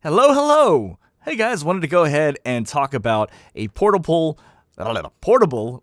Hello, hello! Hey guys, wanted to go ahead and talk about a portable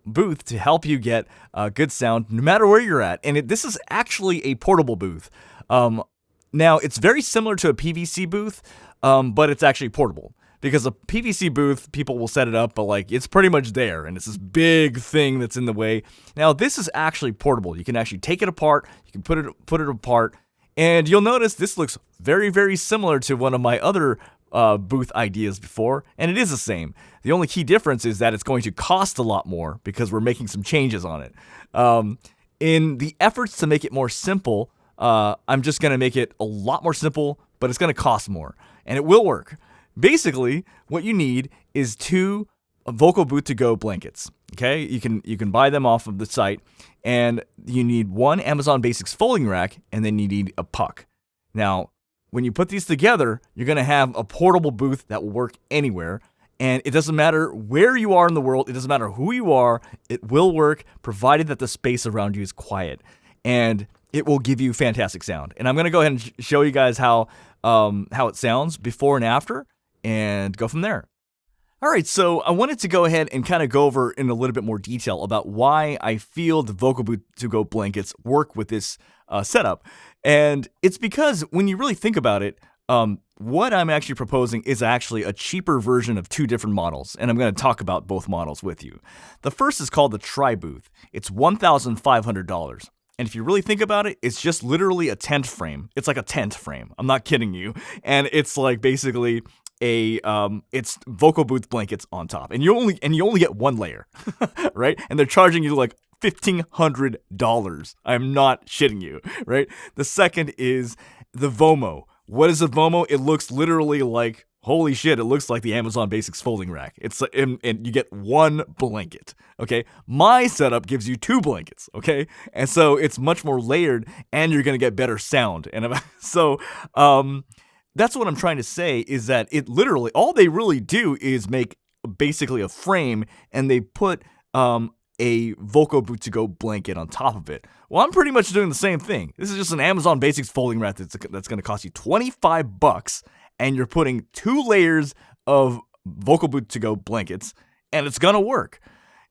booth to help you get good sound no matter where you're at. And this is actually a portable booth. Now, it's very similar to a PVC booth, but it's actually portable. Because a PVC booth, people will set it up, but it's pretty much there, and it's this big thing that's in the way. Now, this is actually portable. You can actually take it apart, you can put it apart, and you'll notice this looks very, very similar to one of my other booth ideas before, and it is the same. The only key difference is that it's going to cost a lot more because we're making some changes on it. In the efforts to make it more simple, I'm just going to make it a lot more simple, but it's going to cost more, and it will work. Basically, what you need is two Vocal Booth to Go blankets. Okay, you can buy them off of the site, and you need one Amazon Basics folding rack, and then you need a puck. Now, when you put these together, you're going to have a portable booth that will work anywhere, and it doesn't matter where you are in the world, it doesn't matter who you are, it will work provided that the space around you is quiet, and it will give you fantastic sound. And I'm going to go ahead and show you guys how it sounds before and after, and go from there. All right, so I wanted to go ahead and kind of go over in a little bit more detail about why I feel the Vocal Booth to Go blankets work with this setup. And it's because when you really think about it, what I'm actually proposing is actually a cheaper version of two different models, and I'm going to talk about both models with you. The first is called the Tri-Booth. It's $1,500. And if you really think about it, it's just literally a tent frame. It's like a tent frame. I'm not kidding you. And it's like basically it's Vocal Booth blankets on top, and you only get one layer, right? And they're charging you like $1,500. I'm not shitting you, right? The second is the Vomo. What is a Vomo? It looks literally like, holy shit, it looks like the Amazon Basics folding rack. It's and you get one blanket, okay? My setup gives you two blankets, okay? And so it's much more layered, and you're gonna get better sound. And that's what I'm trying to say, is that it literally, all they really do is make basically a frame, and they put a Vocal Booth to Go blanket on top of it. Well, I'm pretty much doing the same thing. This is just an Amazon Basics folding rack that's going to cost you $25, and you're putting two layers of Vocal Booth to Go blankets, and it's going to work.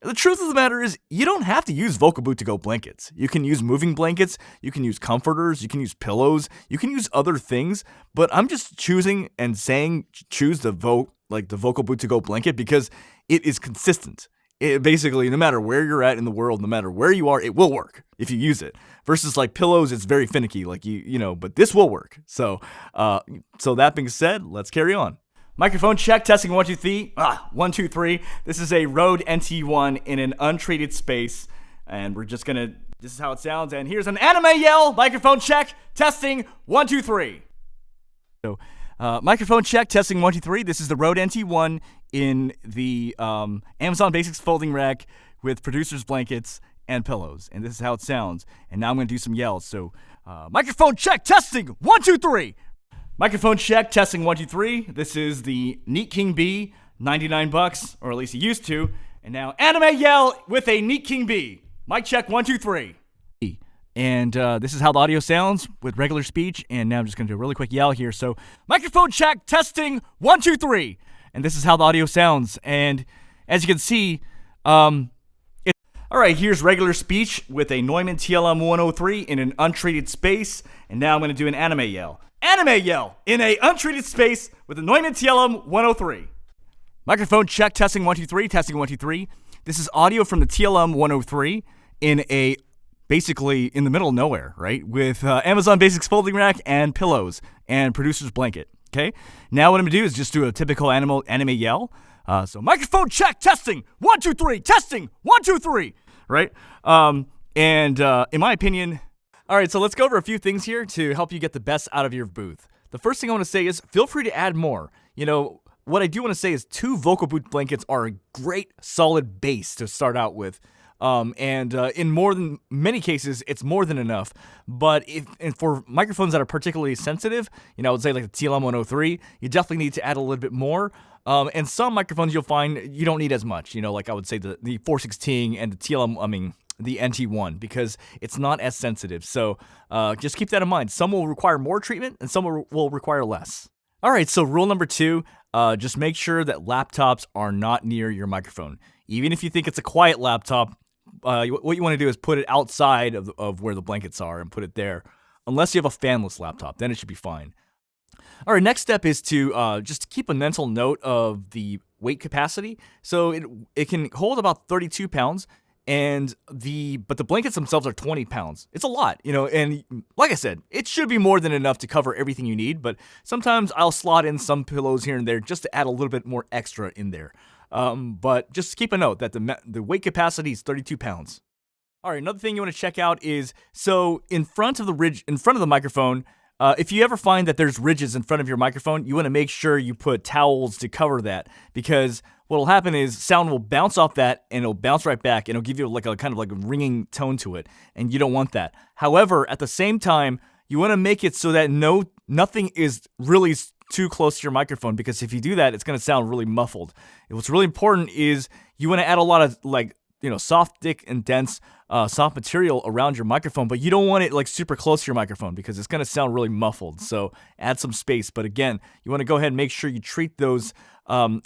The truth of the matter is, you don't have to use Vocal Booth to Go blankets. You can use moving blankets, you can use comforters, you can use pillows, you can use other things, but I'm just choosing and saying choose the Vocal Booth to Go blanket because it is consistent. It basically, no matter where you're at in the world, no matter where you are, it will work if you use it. Versus like pillows, it's very finicky, but this will work. So that being said, let's carry on. Microphone check, testing 1, 2, 3. 1, 2, 3. This is a Rode NT1 in an untreated space, and this is how it sounds, and here's an anime yell. Microphone check, testing 1, 2, 3. So, microphone check, testing 1, 2, 3. This is the Rode NT1 in the Amazon Basics folding rack with producer's blankets and pillows, and this is how it sounds. And now I'm going to do some yells. So, microphone check, testing 1, 2, 3. Microphone check, testing 1, 2, 3. This is the Neat King B, $99, or at least it used to. And now anime yell with a Neat King B. Mic check, 1, 2, 3. And this is how the audio sounds with regular speech. And now I'm just going to do a really quick yell here. So microphone check, testing 1, 2, 3. And this is how the audio sounds. And as you can see, all right, here's regular speech with a Neumann TLM 103 in an untreated space. And now I'm going to do an anime yell. Anime yell in a untreated space with a Neumann TLM 103. Microphone check, testing 1, 2, 3, testing 1, 2, 3. This is audio from the TLM 103 in basically in the middle of nowhere, right? With Amazon Basics folding rack and pillows and producer's blanket, okay? Now what I'm going to do is just do a typical anime yell. So microphone check, testing 1, 2, 3, testing 1, 2, 3, right? In my opinion... All right, so let's go over a few things here to help you get the best out of your booth. The first thing I want to say is feel free to add more. What I do want to say is two Vocal Booth blankets are a great solid base to start out with. In many cases, it's more than enough. But for microphones that are particularly sensitive, I would say like the TLM 103, you definitely need to add a little bit more. And some microphones you'll find you don't need as much. Like I would say the 416 and the the NT1, because it's not as sensitive. So just keep that in mind. Some will require more treatment and some will require less. All right, so rule number 2, just make sure that laptops are not near your microphone. Even if you think it's a quiet laptop, what you want to do is put it outside of where the blankets are and put it there. Unless you have a fanless laptop, then it should be fine. All right, next step is to just keep a mental note of the weight capacity. So it can hold about 32 pounds, but the blankets themselves are 20 pounds. It's a lot, and like I said, it should be more than enough to cover everything you need, but sometimes I'll slot in some pillows here and there just to add a little bit more extra in there. But just keep a note that the weight capacity is 32 pounds. All right, another thing you want to check out is, so in front of the microphone, if you ever find that there's ridges in front of your microphone, you want to make sure you put towels to cover that, because what will happen is sound will bounce off that and it'll bounce right back and it'll give you like a kind of like a ringing tone to it, and you don't want that. However, at the same time, you want to make it so that nothing is really too close to your microphone, because if you do that, it's going to sound really muffled. And what's really important is you want to add a lot of soft, thick, and dense soft material around your microphone, but you don't want it like super close to your microphone because it's going to sound really muffled. So add some space. But again, you want to go ahead and make sure you treat those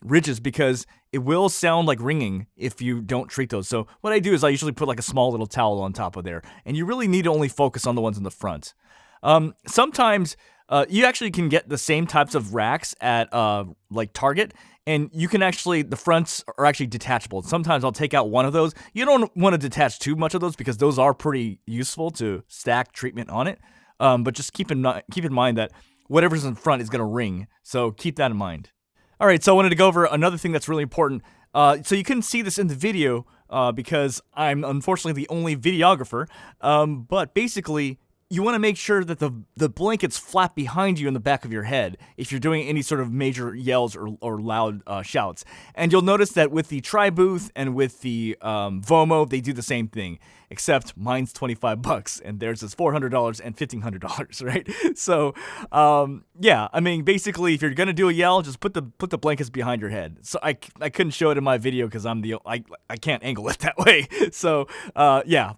ridges, because it will sound like ringing if you don't treat those. So what I do is I usually put like a small little towel on top of there, and you really need to only focus on the ones in the front. Sometimes you actually can get the same types of racks at like Target, and you can the fronts are actually detachable. Sometimes I'll take out one of those. You don't want to detach too much of those because those are pretty useful to stack treatment on it. But just keep in mind that whatever's in front is going to ring. So keep that in mind. All right, so I wanted to go over another thing that's really important. So you couldn't see this in the video because I'm unfortunately the only videographer. But basically, you want to make sure that the blanket's flat behind you in the back of your head if you're doing any sort of major yells or loud shouts. And you'll notice that with the Tri-Booth and with the Vomo, they do the same thing, except mine's $25 and theirs is $400 and $1,500, right? So, yeah, I mean, basically, if you're gonna do a yell, just put the blankets behind your head. So I couldn't show it in my video because I can't angle it that way. So, yeah.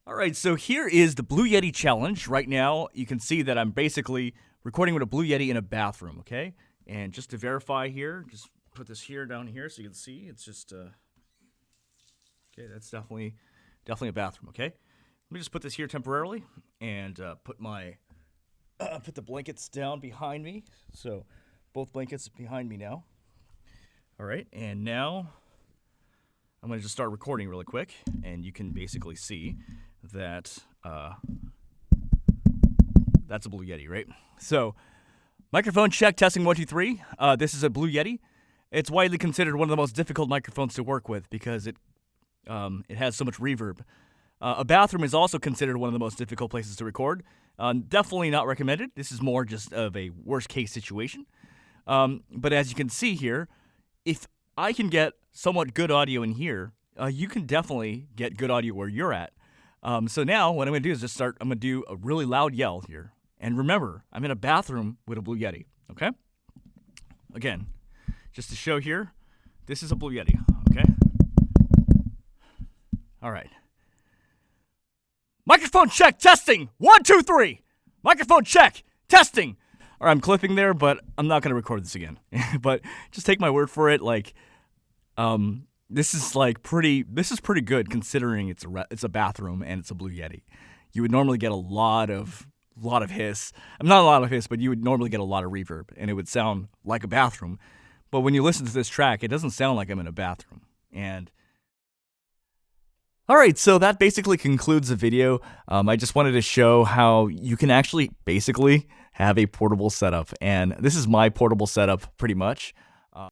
All right, so here is the Blue Yeti challenge. Right now, you can see that I'm basically recording with a Blue Yeti in a bathroom, okay? And just to verify here, just put this down here so you can see. It's just, okay, that's definitely a bathroom, okay? Let me just put this here temporarily and put the blankets down behind me. So both blankets behind me now. All right, and now I'm going to just start recording really quick, and you can basically see that that's a Blue Yeti, right? So, microphone check, testing 1 2 3. This is a Blue Yeti. It's widely considered one of the most difficult microphones to work with because it has so much reverb. A bathroom is also considered one of the most difficult places to record. Definitely not recommended. This is more just of a worst case situation. But as you can see here, if I can get somewhat good audio in here, you can definitely get good audio where you're at. So now what I'm going to do is I'm going to do a really loud yell here. And remember, I'm in a bathroom with a Blue Yeti, okay? Again, just to show here, this is a Blue Yeti, okay? All right. Microphone check, testing, 1 2 3. Microphone check, testing. All right, I'm clipping there, but I'm not going to record this again. But just take my word for it, this is pretty good considering it's a bathroom and it's a Blue Yeti. You would normally get a lot of hiss. Not a lot of hiss, but you would normally get a lot of reverb, and it would sound like a bathroom. But when you listen to this track, it doesn't sound like I'm in a bathroom. And all right, so that basically concludes the video. I just wanted to show how you can actually basically have a portable setup, and this is my portable setup pretty much.